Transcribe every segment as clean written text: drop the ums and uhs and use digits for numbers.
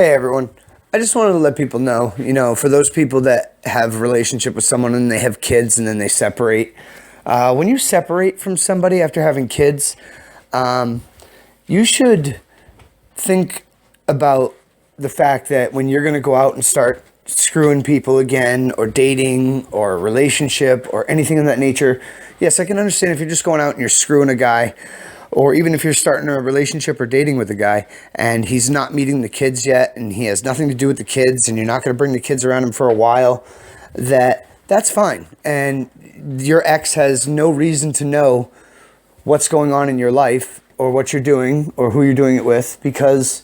Hey everyone. I just wanted to let people know, for those people that have a relationship with someone and they have kids and then they separate, when you separate from somebody after having kids, you should think about the fact that when you're going to go out and start screwing people again or dating or a relationship or anything of that nature, yes, I can understand if you're just going out and you're screwing a guy, or even if you're starting a relationship or dating with a guy and he's not meeting the kids yet and he has nothing to do with the kids and you're not going to bring the kids around him for a while, that's fine. And your ex has no reason to know what's going on in your life or what you're doing or who you're doing it with, because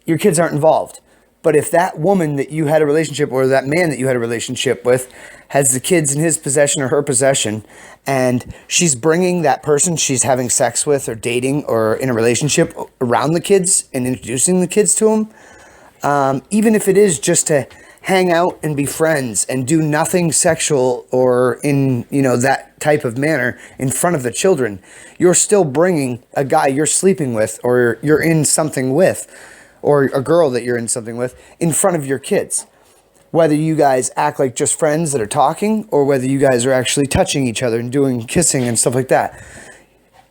your kids aren't involved. But if that woman that you had a relationship, or that man that you had a relationship with, has the kids in his possession or her possession, and she's bringing that person she's having sex with or dating or in a relationship around the kids and introducing the kids to them, even if it is just to hang out and be friends and do nothing sexual or in, that type of manner in front of the children, you're still bringing a guy you're sleeping with or you're in something with, or a girl that you're in something with, in front of your kids. Whether you guys act like just friends that are talking, or whether you guys are actually touching each other and doing kissing and stuff like that.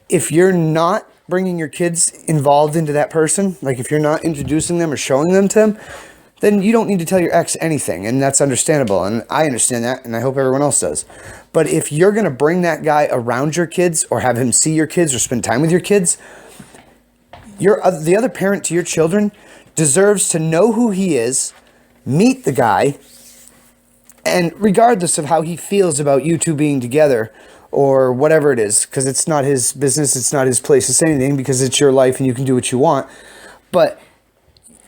If you're not bringing your kids involved into that person, like if you're not introducing them or showing them to them, then you don't need to tell your ex anything, and that's understandable, and I understand that, and I hope everyone else does. But if you're going to bring that guy around your kids, or have him see your kids, or spend time with your kids, the other parent to your children deserves to know who he is, meet the guy, and regardless of how he feels about you two being together or whatever it is, because it's not his business, it's not his place to say anything, because it's your life and you can do what you want. But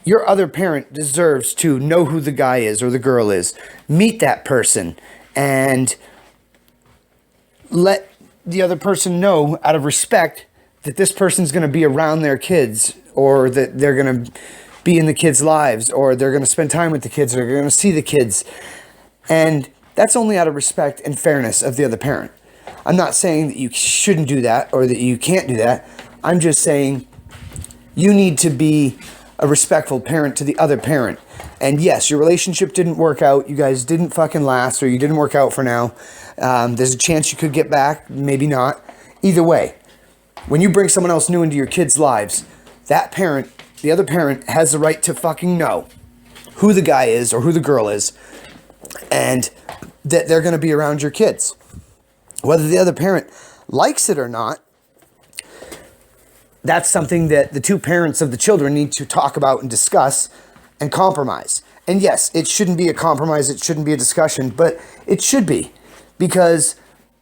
your other parent deserves to know who the guy is or the girl is, meet that person, and let the other person know out of respect that this person's going to be around their kids, or that they're going to be in the kids' lives, or they're going to spend time with the kids, or they're going to see the kids. And that's only out of respect and fairness of the other parent. I'm not saying that you shouldn't do that or that you can't do that. I'm just saying you need to be a respectful parent to the other parent. And yes, your relationship didn't work out. You guys didn't fucking last, or you didn't work out for now. There's a chance you could get back, maybe not. Either way, when you bring someone else new into your kids' lives, that parent, the other parent, has the right to fucking know who the guy is or who the girl is, and that they're going to be around your kids. Whether the other parent likes it or not, that's something that the two parents of the children need to talk about and discuss and compromise. And yes, it shouldn't be a compromise, it shouldn't be a discussion, but it should be, because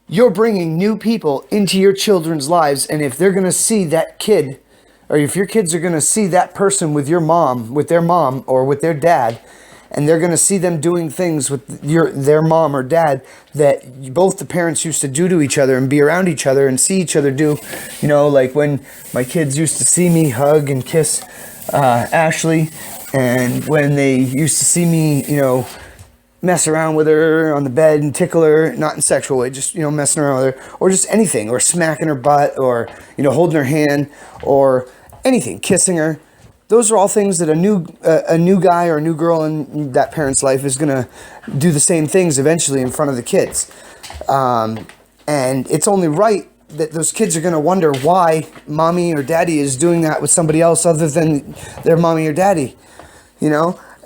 you're bringing new people into your children's lives, and if they're going to see that kid, or if your kids are going to see that person with your mom, with their mom, or with their dad, and they're going to see them doing things with their mom or dad that both the parents used to do to each other and be around each other and see each other do, like when my kids used to see me hug and kiss Ashley, and when they used to see me, mess around with her on the bed and tickle her, not in sexual way, just, messing around with her, or just anything, or smacking her butt, or, holding her hand, or anything, kissing her. Those are all things that a new guy or a new girl in that parent's life is going to do the same things eventually in front of the kids. And it's only right that those kids are going to wonder why mommy or daddy is doing that with somebody else other than their mommy or daddy,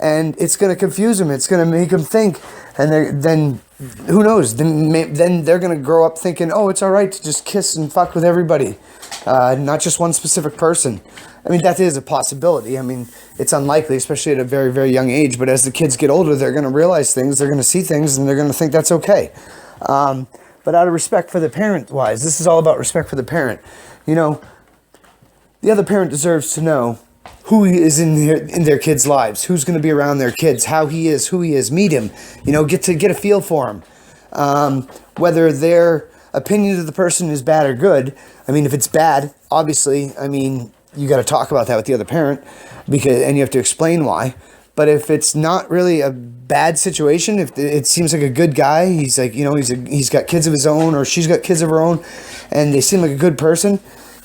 and it's going to confuse them. It's going to make them think, and then who knows? Then they're going to grow up thinking, oh, it's all right to just kiss and fuck with everybody, not just one specific person. I mean, that is a possibility. I mean, it's unlikely, especially at a very, very young age. But as the kids get older, they're going to realize things, they're going to see things, and they're going to think that's okay. But out of respect for the parent-wise, this is all about respect for the parent. The other parent deserves to know who he is in their kids' lives, who's going to be around their kids, how he is, who he is, meet him, get a feel for him. Whether their opinion of the person is bad or good. I mean, if it's bad, obviously, you got to talk about that with the other parent, and you have to explain why. But if it's not really a bad situation, if it seems like a good guy, he's like, he's got kids of his own, or she's got kids of her own, and they seem like a good person.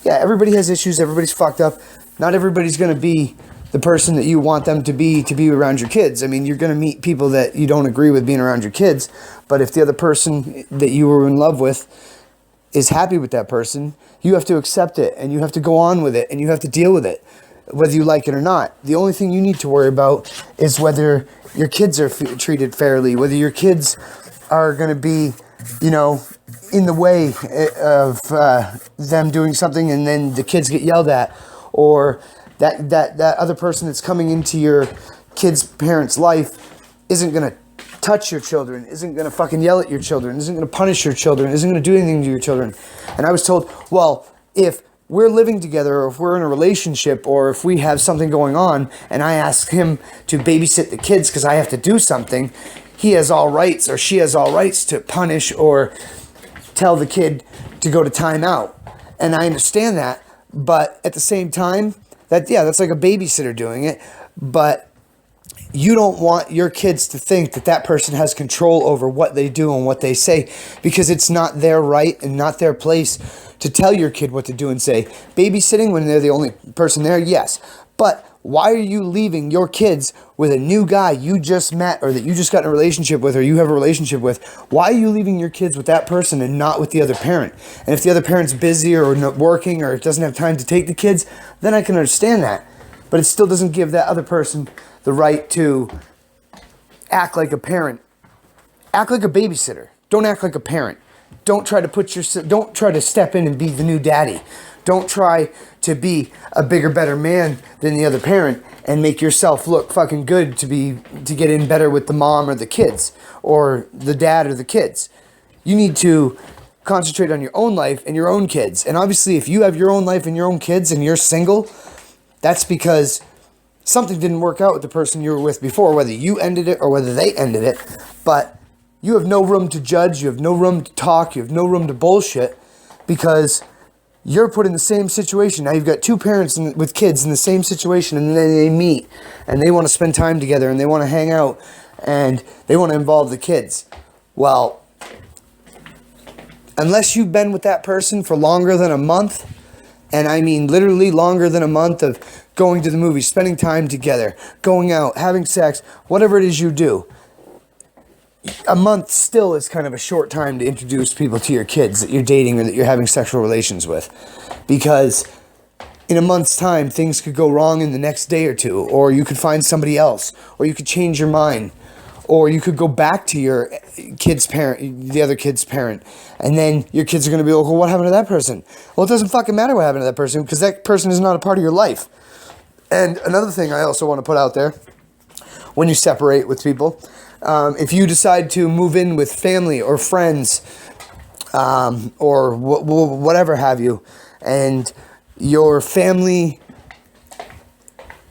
Yeah, everybody has issues. Everybody's fucked up. Not everybody's going to be the person that you want them to be around your kids. I mean, you're going to meet people that you don't agree with being around your kids, but if the other person that you were in love with is happy with that person, you have to accept it, and you have to go on with it, and you have to deal with it, whether you like it or not. The only thing you need to worry about is whether your kids are treated fairly, whether your kids are going to be, in the way of them doing something and then the kids get yelled at, or that other person that's coming into your kid's parents' life isn't going to touch your children, isn't going to fucking yell at your children, isn't going to punish your children, isn't going to do anything to your children. And I was told, well, if we're living together, or if we're in a relationship, or if we have something going on and I ask him to babysit the kids because I have to do something, he has all rights, or she has all rights to punish or tell the kid to go to timeout. And I understand that, but at the same time, that's like a babysitter doing it. But you don't want your kids to think that person has control over what they do and what they say, because it's not their right and not their place to tell your kid what to do and say. Babysitting when they're the only person there, yes. But why are you leaving your kids with a new guy you just met, or that you just got in a relationship with, or you have a relationship with? Why are you leaving your kids with that person and not with the other parent? And if the other parent's busy or not working or doesn't have time to take the kids, then I can understand that. But it still doesn't give that other person the right to act like a parent. Act like a babysitter. Don't act like a parent. Don't try to step in and be the new daddy. Don't try to be a bigger, better man than the other parent and make yourself look fucking good to get in better with the mom or the kids, or the dad or the kids. You need to concentrate on your own life and your own kids. And obviously, if you have your own life and your own kids and you're single, that's because something didn't work out with the person you were with before, whether you ended it or whether they ended it. But you have no room to judge, you have no room to talk, you have no room to bullshit, because you're put in the same situation. Now you've got two parents with kids in the same situation, and then they meet and they want to spend time together and they want to hang out and they want to involve the kids. Well, unless you've been with that person for longer than a month, and I mean literally longer than a month of going to the movies, spending time together, going out, having sex, whatever it is you do, a month still is kind of a short time to introduce people to your kids that you're dating or that you're having sexual relations with. Because in a month's time, things could go wrong in the next day or two, or you could find somebody else, or you could change your mind, or you could go back to your kid's parent, the other kid's parent, and then your kids are going to be like, well, what happened to that person? Well, it doesn't fucking matter what happened to that person, because that person is not a part of your life. And another thing I also want to put out there, when you separate with people, if you decide to move in with family or friends, or whatever have you, and your family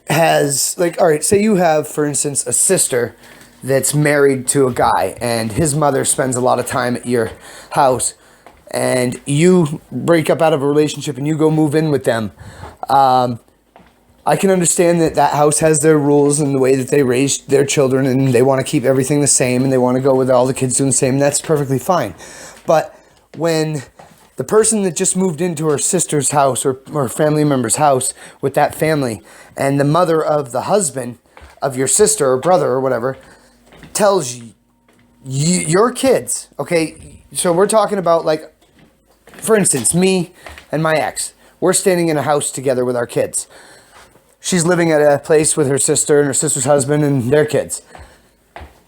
has, like, all right, say you have, for instance, a sister that's married to a guy, and his mother spends a lot of time at your house, and you break up out of a relationship and you go move in with them. I can understand that house has their rules and the way that they raise their children, and they want to keep everything the same, and they want to go with all the kids doing the same, and that's perfectly fine. But when the person that just moved into her sister's house or family member's house with that family, and the mother of the husband of your sister or brother or whatever tells your kids, okay, so we're talking about, like, for instance, me and my ex, we're standing in a house together with our kids. She's living at a place with her sister and her sister's husband and their kids.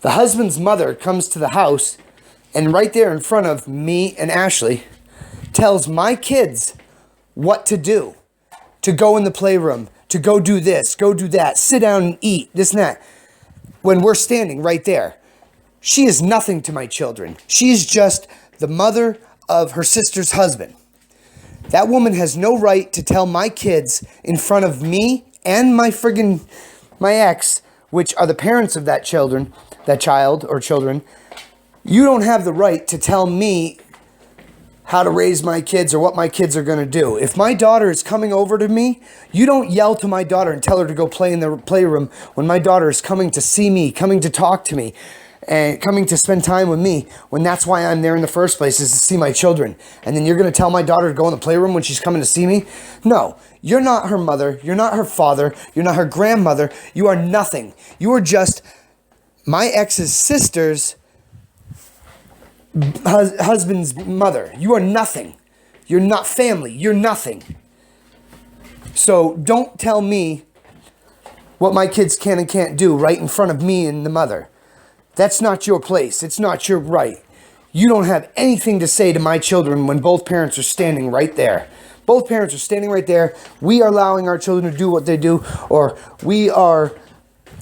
The husband's mother comes to the house, and right there in front of me and Ashley tells my kids what to do. To go in the playroom, to go do this, go do that, sit down and eat, this and that. When we're standing right there, she is nothing to my children. She's just the mother of her sister's husband. That woman has no right to tell my kids in front of me and my ex, which are the parents of that child or children. You don't have the right to tell me how to raise my kids or what my kids are going to do. If my daughter is coming over to me, you don't yell to my daughter and tell her to go play in the playroom when my daughter is coming to see me, coming to talk to me. and coming to spend time with me when that's why I'm there in the first place, is to see my children. And then you're going to tell my daughter to go in the playroom when she's coming to see me? No, you're not her mother. You're not her father. You're not her grandmother. You are nothing. You are just my ex's sister's husband's mother. You are nothing. You're not family. You're nothing. So don't tell me what my kids can and can't do right in front of me and the mother. That's not your place. It's not your right. You don't have anything to say to my children when both parents are standing right there. Both parents are standing right there. We are allowing our children to do what they do, or we are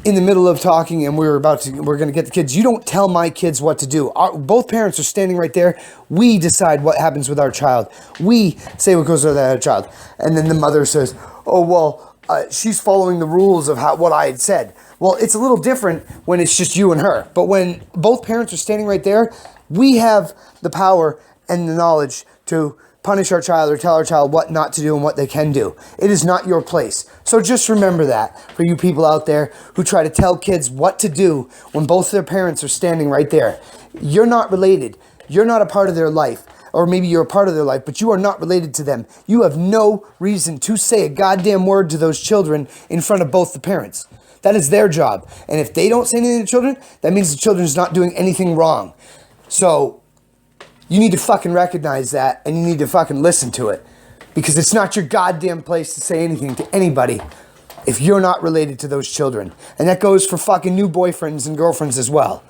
in the middle of talking and we're going to get the kids. You don't tell my kids what to do. Both parents are standing right there. We decide what happens with our child. We say what goes with our child. And then the mother says, oh, well, she's following the rules of what I had said. Well, it's a little different when it's just you and her. But when both parents are standing right there, we have the power and the knowledge to punish our child or tell our child what not to do and what they can do. It is not your place. So just remember that for you people out there who try to tell kids what to do when both their parents are standing right there. You're not related. You're not a part of their life. Or maybe you're a part of their life, but you are not related to them. You have no reason to say a goddamn word to those children in front of both the parents. That is their job. And if they don't say anything to the children, that means the children's not doing anything wrong. So you need to fucking recognize that, and you need to fucking listen to it, because it's not your goddamn place to say anything to anybody if you're not related to those children. And that goes for fucking new boyfriends and girlfriends as well.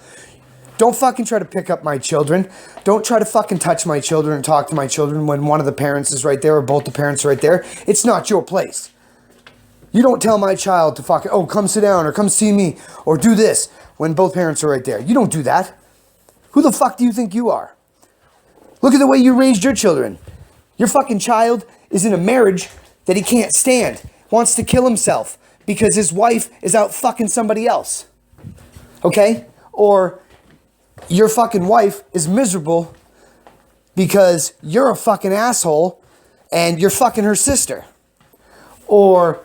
Don't fucking try to pick up my children. Don't try to fucking touch my children and talk to my children when one of the parents is right there or both the parents are right there. It's not your place. You don't tell my child to fucking, oh, come sit down or come see me or do this when both parents are right there. You don't do that. Who the fuck do you think you are? Look at the way you raised your children. Your fucking child is in a marriage that he can't stand, wants to kill himself because his wife is out fucking somebody else. Okay? Or your fucking wife is miserable because you're a fucking asshole and you're fucking her sister. Or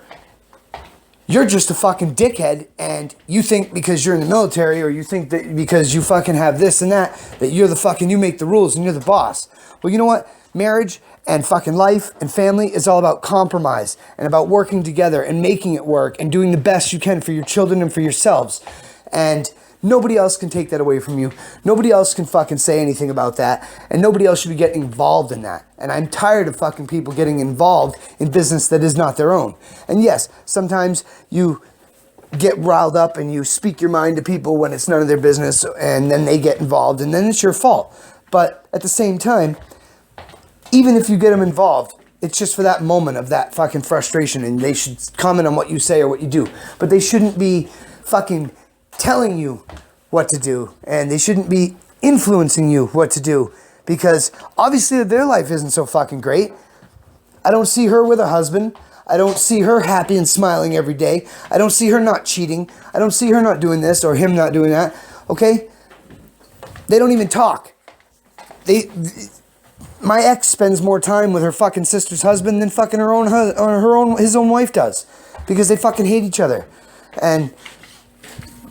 you're just a fucking dickhead and you think because you're in the military, or you think that because you fucking have this and that you're the fucking, you make the rules and you're the boss. Well, you know what? Marriage and fucking life and family is all about compromise and about working together and making it work and doing the best you can for your children and for yourselves. And nobody else can take that away from you. Nobody else can fucking say anything about that. And nobody else should be getting involved in that. And I'm tired of fucking people getting involved in business that is not their own. And yes, sometimes you get riled up and you speak your mind to people when it's none of their business, and then they get involved, and then it's your fault. But at the same time, even if you get them involved, it's just for that moment of that fucking frustration, and they should comment on what you say or what you do. But they shouldn't be fucking telling you what to do, and they shouldn't be influencing you what to do, because obviously their life isn't so fucking great. I don't see her with a husband. I don't see her happy and smiling every day. I don't see her not cheating. I don't see her not doing this or him not doing that. Okay? They don't even talk. My ex spends more time with her fucking sister's husband than fucking his own wife does, because they fucking hate each other. And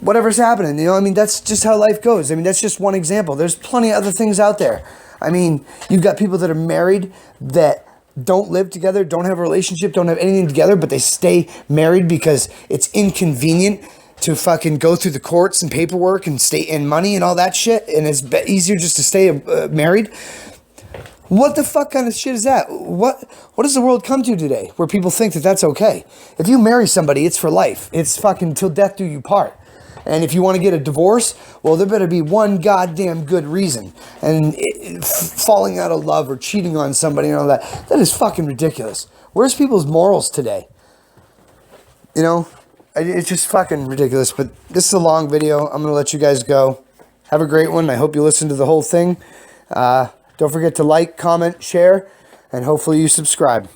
whatever's happening, you know, I mean, that's just how life goes. I mean, that's just one example. There's plenty of other things out there. I mean, you've got people that are married that don't live together, don't have a relationship, don't have anything together, but they stay married because it's inconvenient to fucking go through the courts and paperwork and stay in money and all that shit, and it's easier just to stay married. What the fuck kind of shit is that? What does the world come to today where people think that that's okay? If you marry somebody, it's for life. It's fucking till death do you part. And if you want to get a divorce, well, there better be one goddamn good reason. And falling out of love or cheating on somebody and all that, that is fucking ridiculous. Where's people's morals today? You know, it's just fucking ridiculous. But this is a long video. I'm going to let you guys go. Have a great one. I hope you listen to the whole thing. Don't forget to like, comment, share, and hopefully you subscribe.